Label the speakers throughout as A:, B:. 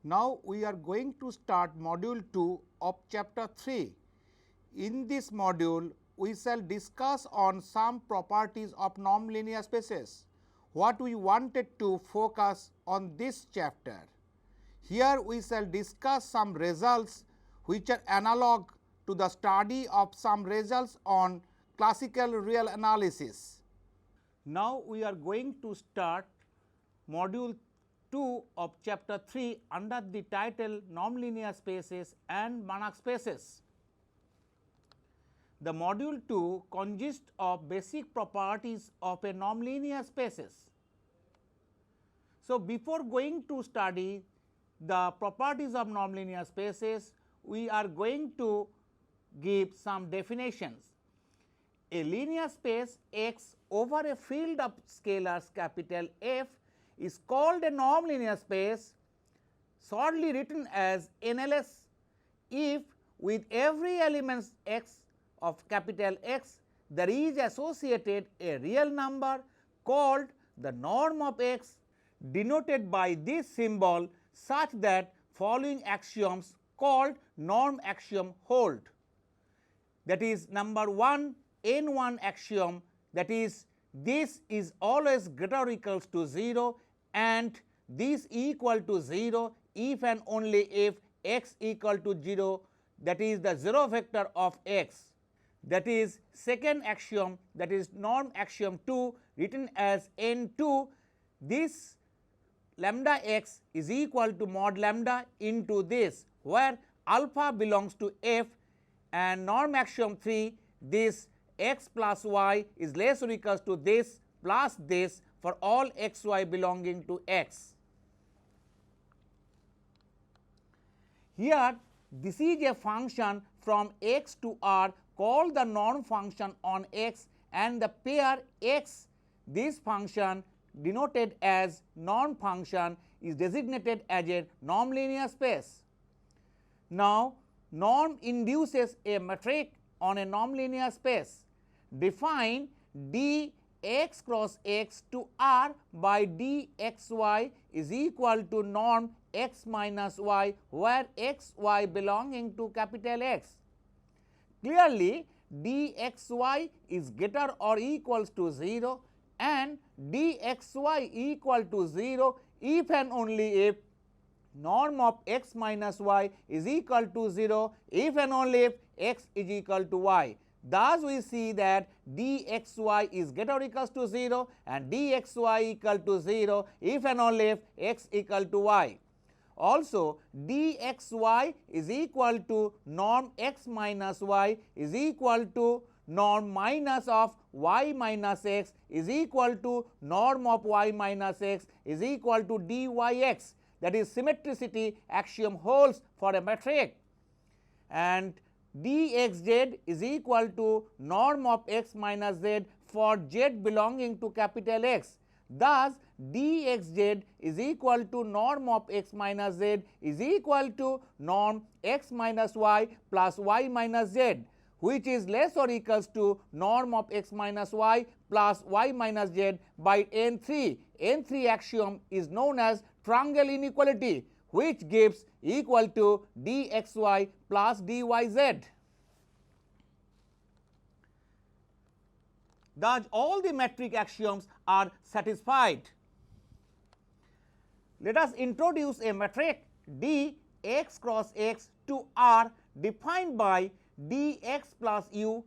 A: Now we are going to start module 2 of chapter 3. In this module, we shall discuss on some properties of nonlinear spaces. What we wanted to focus on this chapter. Here we shall discuss some results which are analog to the study of some results on classical real analysis. Now we are going to start module 2 of chapter 3 under the title Nonlinear Spaces and Banach Spaces. The module 2 consists of basic properties of a nonlinear spaces. So, before going to study the properties of nonlinear spaces, we are going to give some definitions. A linear space X over a field of scalars capital F is called a nonlinear space, shortly written as NLS, if with every element x of capital X there is associated a real number called the norm of x, denoted by this symbol, such that following axioms called norm axiom hold. That is number 1 N1 axiom, that is this is always greater or equals to 0 and this equal to 0 if and only if x equal to 0, that is the 0 vector of x. That is second axiom, that is norm axiom 2, written as N2, this lambda x is equal to mod lambda into this, where alpha belongs to f, and norm axiom 3, this x plus y is less or equals to this plus this for all x y belonging to x. Here this is a function from x to r called the norm function on x, and the pair x, this function denoted as norm function, is designated as a nonlinear space. Now, norm induces a metric on a nonlinear space. Define d x cross x to r by d x y is equal to norm x minus y, where x y belonging to capital X. Clearly, d x y is greater or equals to 0 and d x y equal to 0 if and only if norm of x minus y is equal to 0 if and only if x is equal to y. Thus, we see that dxy is greater or equals to 0 and dxy equal to 0 if and only if x equal to y. Also, dxy is equal to norm x minus y is equal to norm minus of y minus x is equal to norm of y minus x is equal to dyx, that is symmetricity axiom holds for a metric, and dxz is equal to norm of x minus z for z belonging to capital X. Thus, dxz is equal to norm of x minus z is equal to norm x minus y plus y minus z, which is less or equals to norm of x minus y plus y minus z by N3. N3 axiom is known as triangle inequality, which gives equal to dxy plus dyz. Thus, all the metric axioms are satisfied. Let us introduce a metric d x cross x to r defined by dx plus u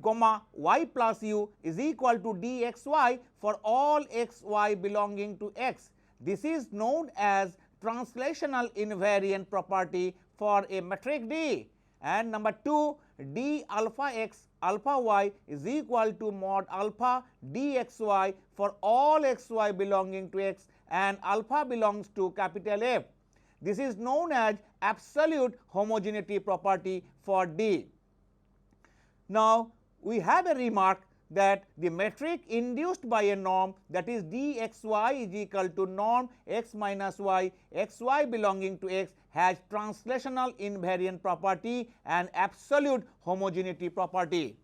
A: comma y plus u is equal to dxy for all x y belonging to x. This is known as translational invariant property for a metric D. And number 2, d alpha x alpha y is equal to mod alpha dxy for all x y belonging to x and alpha belongs to capital F. This is known as absolute homogeneity property for D. Now, we have a remark that the metric induced by a norm, that is dxy is equal to norm x minus y, xy belonging to x, has translational invariant property and absolute homogeneity property.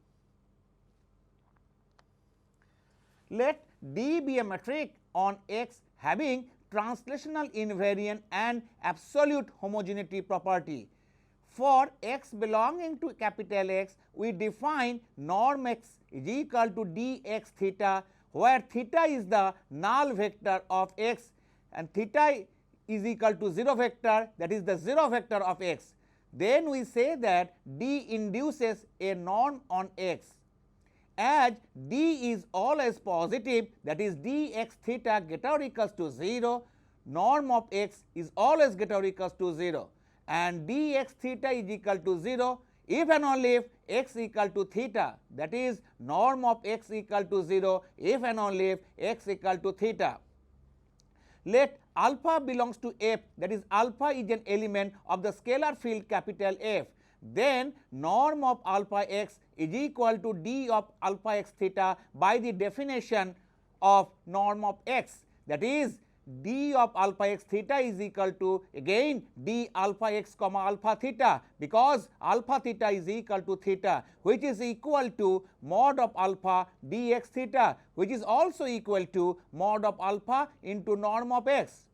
A: Let D be a metric on x having translational invariant and absolute homogeneity property. For x belonging to capital X, we define norm x is equal to dx theta, where theta is the null vector of x and theta is equal to 0 vector, that is the 0 vector of x. Then we say that D induces a norm on x. As D is always positive, that is dx theta greater or equals to 0, norm of x is always greater or equals to 0, and dx theta is equal to 0 if and only if x equal to theta, that is norm of x equal to 0 if and only if x equal to theta. Let alpha belongs to F, that is alpha is an element of the scalar field capital F. Then norm of alpha x is equal to d of alpha x theta by the definition of norm of x, that is d of alpha x theta is equal to again d alpha x comma alpha theta, because alpha theta is equal to theta, which is equal to mod of alpha dx theta, which is also equal to mod of alpha into norm of x.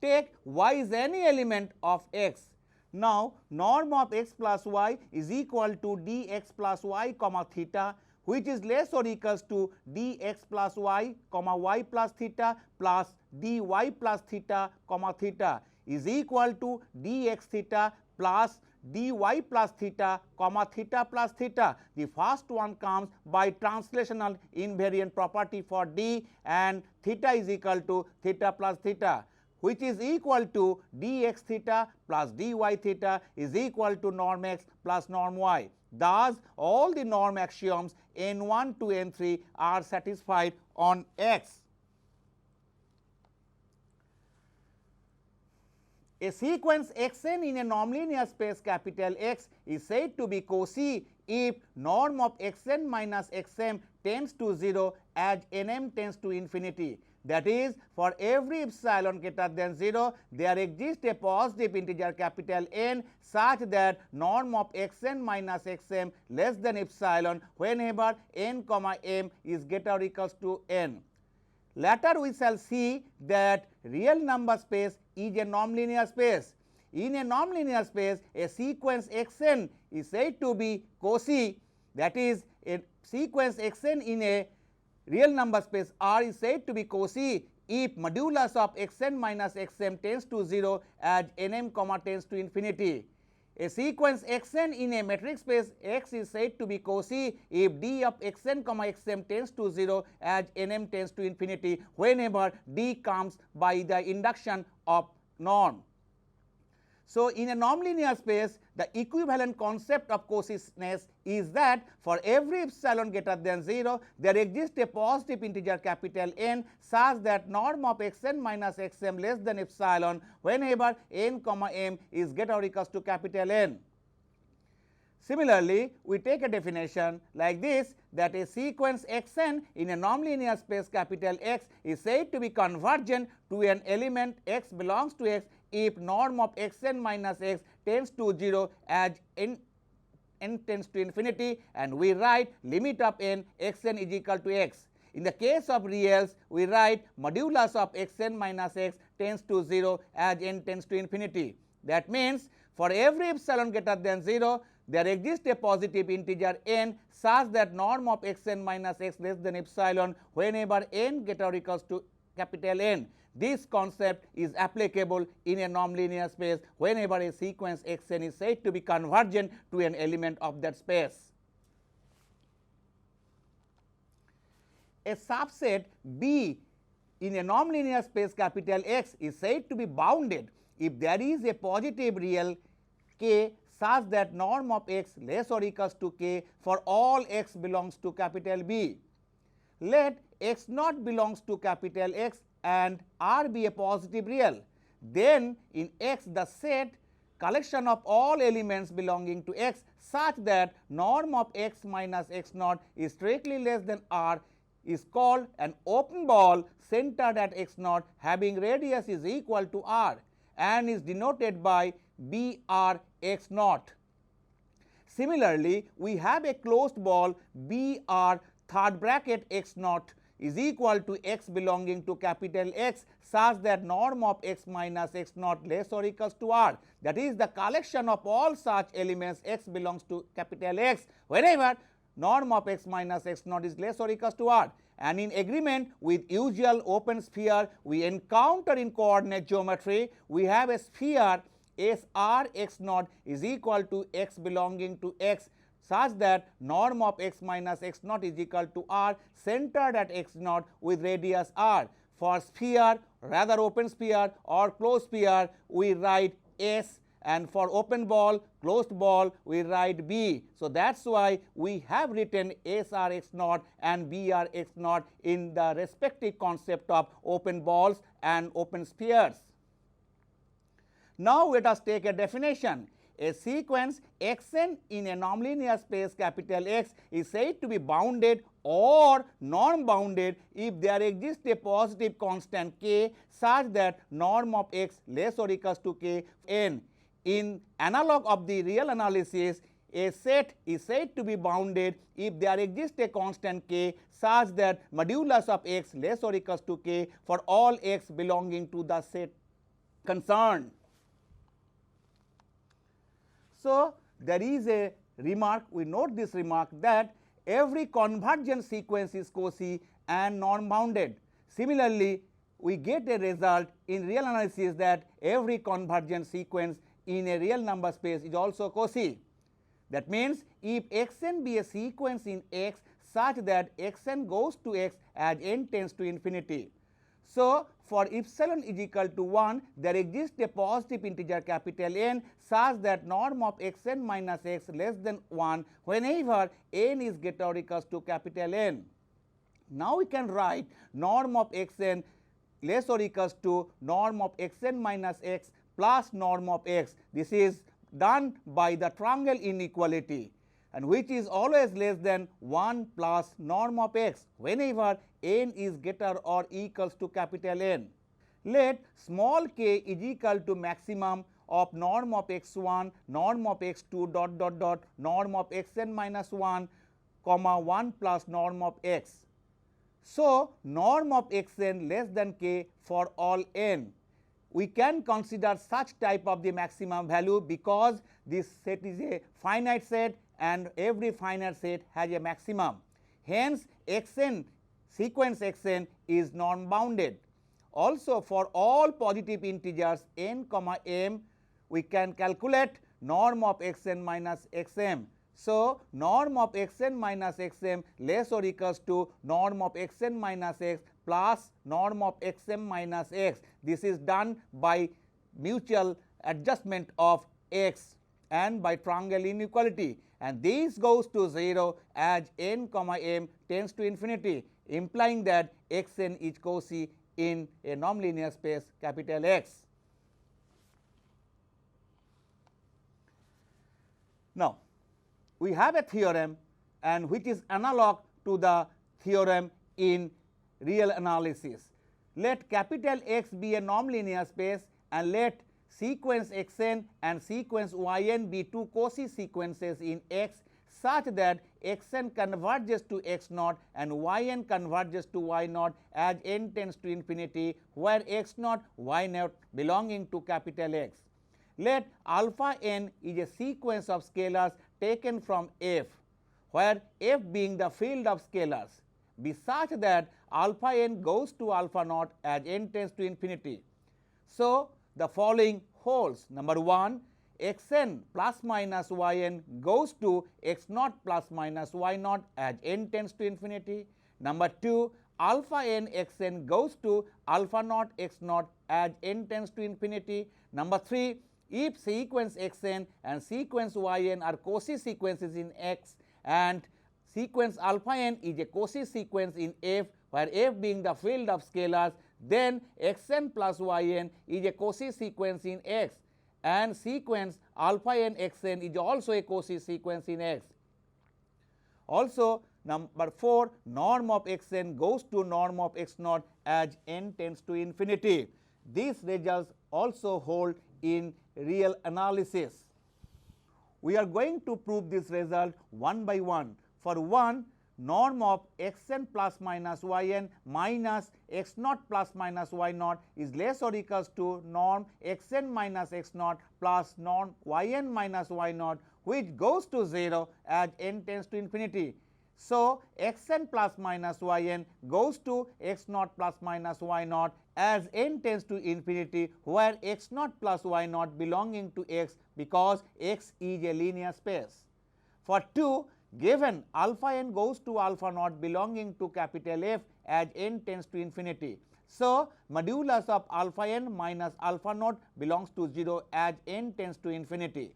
A: Take y is any element of x. Now norm of x plus y is equal to dx plus y comma theta, which is less or equals to dx plus y comma y plus theta plus dy plus theta comma theta is equal to dx theta plus dy plus theta comma theta plus theta. The first one comes by translational invariant property for d, and theta is equal to theta plus theta, which is equal to dx theta plus dy theta is equal to norm x plus norm y. Thus, all the norm axioms n1 to n3 are satisfied on x. A sequence xn in a nonlinear space capital X is said to be cosy if norm of xn minus xm tends to 0 as nm tends to infinity. That is, for every epsilon greater than 0, there exists a positive integer capital N such that norm of xn minus xm less than epsilon whenever n comma m is greater or equals to n. Later we shall see that real number space is a nonlinear space. In a nonlinear space, a sequence xn is said to be cosy, that is, a sequence xn in a real number space R is said to be cosy if modulus of xn minus xm tends to 0 as nm comma tends to infinity. A sequence xn in a metric space X is said to be cosy if d of xn comma xm tends to 0 as nm tends to infinity whenever d comes by the induction of norm. So, in a nonlinear space, the equivalent concept of cohesiveness is that for every epsilon greater than 0, there exists a positive integer capital N such that norm of xn minus xm less than epsilon whenever n comma m is greater or equals to capital N. Similarly, we take a definition like this, that a sequence xn in a nonlinear space capital X is said to be convergent to an element x belongs to x if norm of xn minus x tends to 0 as n tends to infinity, and we write limit of n xn is equal to x. In the case of reals, we write modulus of xn minus x tends to 0 as n tends to infinity. That means, for every epsilon greater than 0, there exists a positive integer n such that norm of xn minus x less than epsilon whenever n greater or equals to capital N. This concept is applicable in a nonlinear space whenever a sequence xn is said to be convergent to an element of that space. A subset B in a nonlinear space capital X is said to be bounded if there is a positive real k such that norm of x less or equals to k for all x belongs to capital B. Let x naught belongs to capital X and R be a positive real. Then in X the set collection of all elements belonging to X such that norm of x minus x naught is strictly less than R is called an open ball centered at x naught having radius is equal to R and is denoted by BR x naught. Similarly, we have a closed ball BR third bracket x naught is equal to x belonging to capital X such that norm of x minus x naught less or equals to R. That is the collection of all such elements x belongs to capital X whenever norm of x minus x naught is less or equals to R. And in agreement with usual open sphere we encounter in coordinate geometry, we have a sphere SR x naught is equal to x belonging to X such that norm of x minus x naught is equal to R centered at x naught with radius R. For sphere, rather open sphere or closed sphere, we write S, and for open ball, closed ball, we write B. So that's why we have written SR x naught and BR x naught in the respective concept of open balls and open spheres. Now let us take a definition. A sequence xn in a nonlinear space capital X is said to be bounded or non-bounded if there exists a positive constant k such that norm of x less or equals to k n. In analog of the real analysis, a set is said to be bounded if there exists a constant k such that modulus of x less or equals to k for all x belonging to the set concerned. So, there is a remark, we note this remark that every convergent sequence is cosy and non-bounded. Similarly, we get a result in real analysis that every convergent sequence in a real number space is also cosy. That means, if xn be a sequence in X such that xn goes to X as n tends to infinity. So, for epsilon is equal to 1, there exists a positive integer capital N such that norm of xn minus x less than 1 whenever n is greater or equals to capital N. Now, we can write norm of xn less or equals to norm of xn minus x plus norm of x. This is done by the triangle inequality, and which is always less than 1 plus norm of x whenever n is greater or equals to capital N. Let small k is equal to maximum of norm of x1, norm of x2 dot dot dot norm of xn minus 1 comma 1 plus norm of x. So, norm of xn less than k for all n. We can consider such type of the maximum value because this set is a finite set and every finite set has a maximum. Hence, xn sequence xn is non-bounded. Also, for all positive integers n comma m, we can calculate norm of xn minus xm. So, norm of xn minus xm less or equals to norm of xn minus x plus norm of xm minus x. This is done by mutual adjustment of x and by triangle inequality, and this goes to 0 as n comma m tends to infinity, implying that xn is cosy in a nonlinear space capital X. Now, we have a theorem and which is analog to the theorem in real analysis. Let capital X be a nonlinear space and let sequence xn and sequence yn be two cosy sequences in X such that xn converges to x naught and yn converges to y naught as n tends to infinity, where x naught y naught belonging to capital X. Let alpha n is a sequence of scalars taken from F, where F being the field of scalars, be such that alpha n goes to alpha naught as n tends to infinity. So, the following holds. Number 1, xn plus minus yn goes to x naught plus minus y naught as n tends to infinity. Number 2, alpha n xn goes to alpha naught x naught as n tends to infinity. Number 3, if sequence xn and sequence yn are cosy sequences in X and sequence alpha n is a cosy sequence in F, where F being the field of scalars, then xn plus yn is a cosy sequence in X and sequence alpha n xn is also a cosy sequence in X. Also, number 4, norm of xn goes to norm of x naught as n tends to infinity. These results also hold in real analysis. We are going to prove this result one by one. For 1, norm of xn plus minus yn minus x naught plus minus y naught is less or equals to norm xn minus x naught plus norm yn minus y naught, which goes to 0 as n tends to infinity. So, xn plus minus yn goes to x naught plus minus y naught as n tends to infinity, where x naught plus y naught belonging to x, because x is a linear space. For 2, given alpha n goes to alpha naught belonging to capital F as n tends to infinity. So, modulus of alpha n minus alpha naught belongs to 0 as n tends to infinity.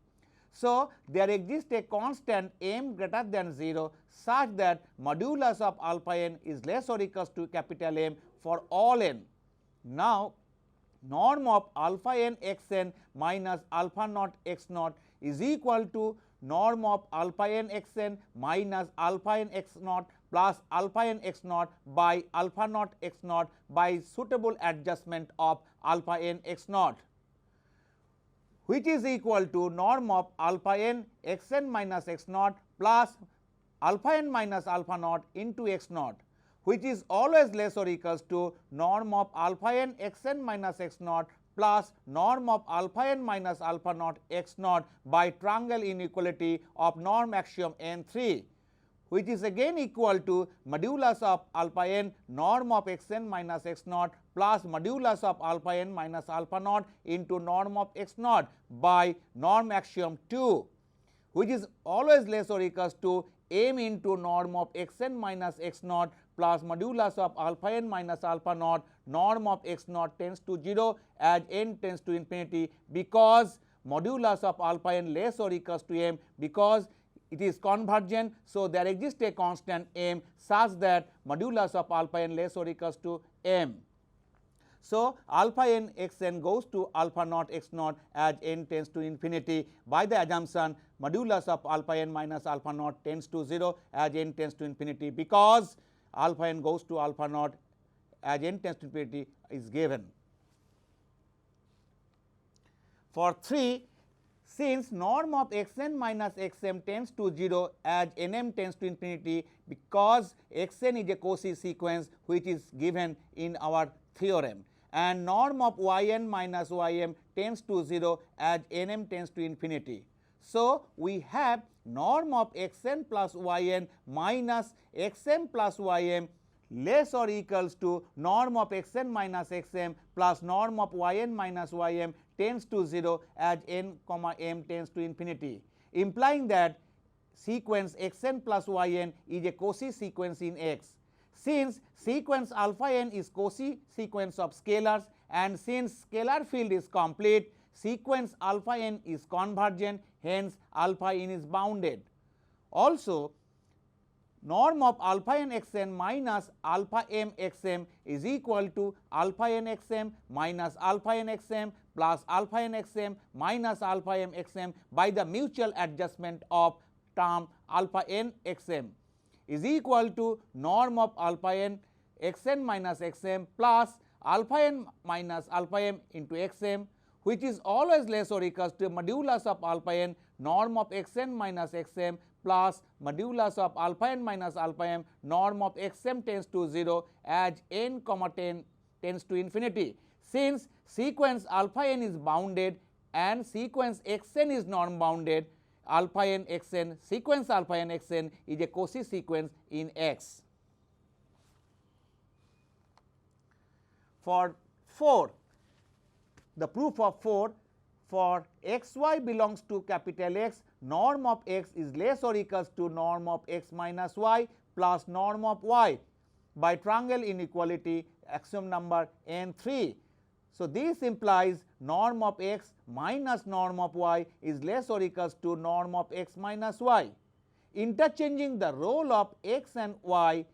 A: So, there exists a constant m greater than 0 such that modulus of alpha n is less or equals to capital M for all n. Now, norm of alpha n x n minus alpha naught x naught is equal to norm of alpha n x n minus alpha n x naught plus alpha n x naught by alpha naught x naught by suitable adjustment of alpha n x naught, which is equal to norm of alpha n x n minus x naught plus alpha n minus alpha naught into x naught, which is always less or equals to norm of alpha n x n minus x naught plus norm of alpha n minus alpha naught x naught by triangle inequality of norm axiom n3, which is again equal to modulus of alpha n norm of x n minus x naught plus modulus of alpha n minus alpha naught into norm of x naught by norm axiom 2, which is always less or equals to m into norm of x n minus x naught plus modulus of alpha n minus alpha naught norm of x naught tends to 0 as n tends to infinity, because modulus of alpha n less or equals to m, because it is convergent. So, there exists a constant m such that modulus of alpha n less or equals to m. So, alpha n x n goes to alpha naught x naught as n tends to infinity by the assumption modulus of alpha n minus alpha naught tends to 0 as n tends to infinity, because alpha n goes to alpha naught as n tends to infinity is given. For 3, since norm of x n minus x m tends to 0 as n m tends to infinity, because x n is a Cauchy sequence which is given in our theorem, and norm of y n minus y m tends to 0 as n m tends to infinity. So, we have norm of x n plus y n minus x m plus y m less or equals to norm of x n minus x m plus norm of y n minus y m tends to 0 as n comma m tends to infinity, implying that sequence x n plus y n is a Cauchy sequence in X. Since sequence alpha n is Cauchy sequence of scalars, and since scalar field is complete, sequence alpha n is convergent, hence alpha n is bounded. Also, norm of alpha n x n minus alpha m x m is equal to alpha n x m minus alpha n x m plus alpha n x m minus alpha m x m by the mutual adjustment of term alpha n x m is equal to norm of alpha n x n minus x m plus alpha n minus alpha m into x m, which is always less or equals to modulus of alpha n norm of x n minus x m plus modulus of alpha n minus alpha m norm of x m tends to 0 as n comma 10 tends to infinity. Since sequence alpha n is bounded and sequence x n is norm bounded, alpha n x n sequence alpha n x n is a Cauchy sequence in X. For 4, the proof of 4, for x y belongs to capital X, norm of x is less or equals to norm of x minus y plus norm of y by triangle inequality axiom number n3. So, this implies norm of x minus norm of y is less or equals to norm of x minus y. Interchanging the role of x and y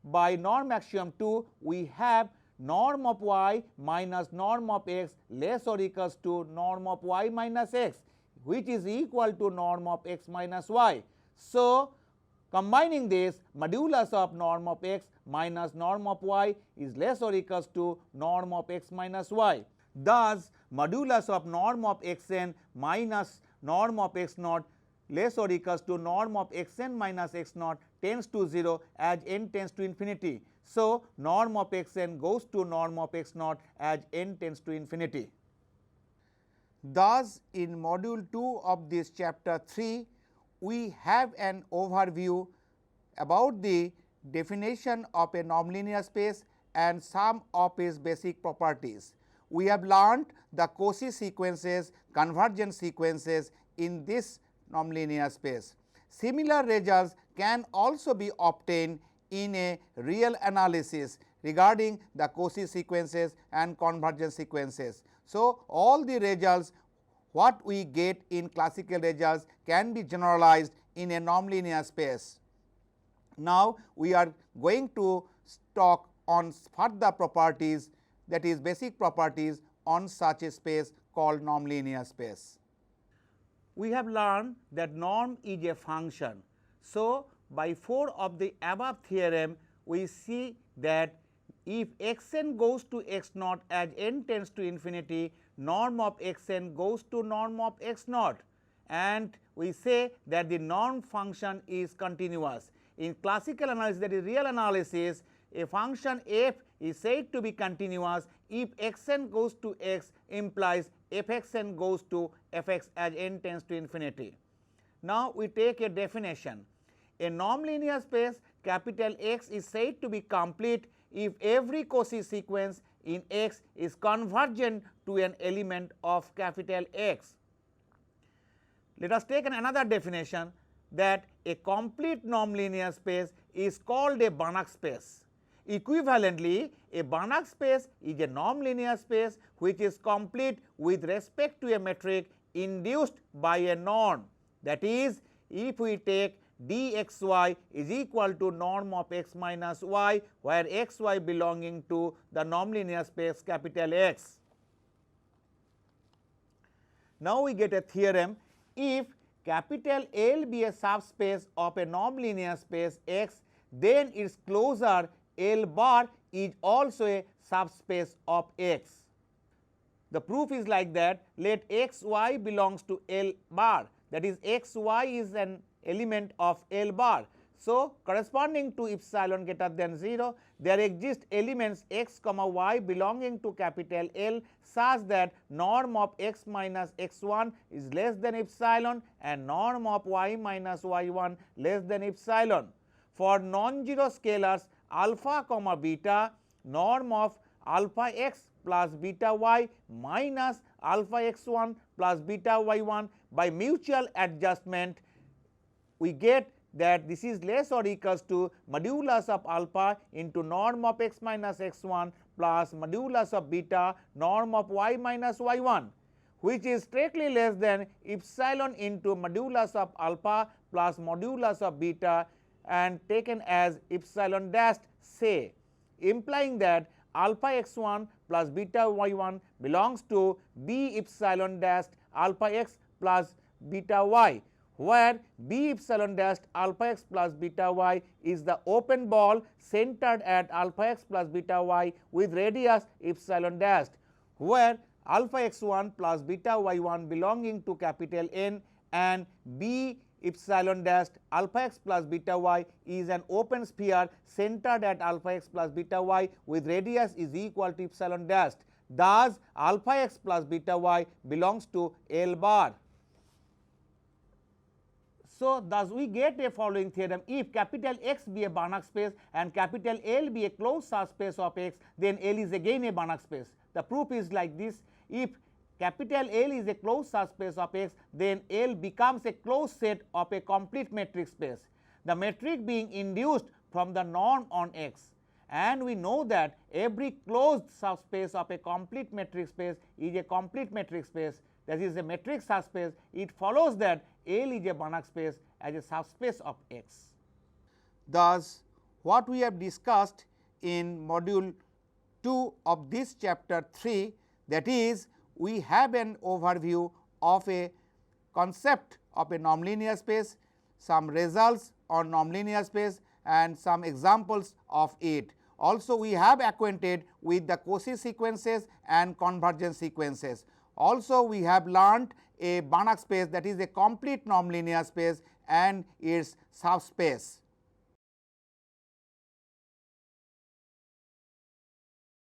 A: by norm axiom 2, we have norm of y minus norm of x less or equals to norm of y minus x, which is equal to norm of x minus y. So, combining this, modulus of norm of x minus norm of y is less or equals to norm of x minus y. Thus, modulus of norm of x n minus norm of x naught less or equals to norm of x n minus x naught tends to 0 as n tends to infinity. So, norm of x n goes to norm of x naught as n tends to infinity. Thus, in module 2 of this chapter 3, we have an overview about the definition of a nonlinear space and some of its basic properties. We have learned the Cauchy sequences, convergent sequences in this nonlinear space. Similar results can also be obtained in a real analysis regarding the Cauchy sequences and convergent sequences. So, all the results what we get in classical results can be generalized in a nonlinear space. Now, we are going to talk on further properties, that is basic properties on such a space called nonlinear space. We have learned that norm is a function. So, by 4 of the above theorem, we see that if x n goes to x naught as n tends to infinity, norm of x n goes to norm of x naught, and we say that the norm function is continuous. In classical analysis, that is real analysis, a function f is said to be continuous if x n goes to x implies f x n goes to f x as n tends to infinity. Now, we take a definition. A nonlinear space capital X is said to be complete if every Cauchy sequence in X is convergent to an element of capital X. Let us take another definition, that a complete nonlinear space is called a Banach space. Equivalently, a Banach space is a nonlinear space which is complete with respect to a metric induced by a norm. That is, if we take dxy is equal to norm of x minus y, where xy belonging to the nonlinear space capital X. Now, we get a theorem, if capital L be a subspace of a nonlinear space X, then its closure L bar is also a subspace of X. The proof is like that, let x y belongs to L bar, that is x y is an element of L bar. So, corresponding to epsilon greater than 0, there exist elements x comma y belonging to capital L such that norm of x minus x1 is less than epsilon and norm of y minus y1 less than epsilon. For non-zero scalars alpha comma beta, norm of alpha x plus beta y minus alpha x1 plus beta y1 by mutual adjustment, we get that this is less or equals to modulus of alpha into norm of x minus x1 plus modulus of beta norm of y minus y1, which is strictly less than epsilon into modulus of alpha plus modulus of beta and taken as epsilon dashed say, implying that alpha x1 plus beta y1 belongs to b epsilon dashed alpha x plus beta y, where b epsilon dashed alpha x plus beta y is the open ball centered at alpha x plus beta y with radius epsilon dashed, where alpha x1 plus beta y1 belonging to capital N and b epsilon dashed alpha x plus beta y is an open sphere centered at alpha x plus beta y with radius is equal to epsilon dashed. Thus, alpha x plus beta y belongs to L bar. So, thus we get a following theorem, if capital X be a Banach space and capital L be a closed subspace of X, then L is again a Banach space. The proof is like this, if capital L is a closed subspace of X, then L becomes a closed set of a complete metric space, the metric being induced from the norm on X. And we know that every closed subspace of a complete metric space is a complete metric space, that is a metric subspace. It follows that L is a Banach space as a subspace of X. Thus, what we have discussed in module 2 of this chapter 3, that is, we have an overview of a concept of a nonlinear space, some results on nonlinear space and some examples of it. Also, we have acquainted with the Cauchy sequences and convergent sequences. Also, we have learnt a Banach space, that is a complete nonlinear space and its subspace.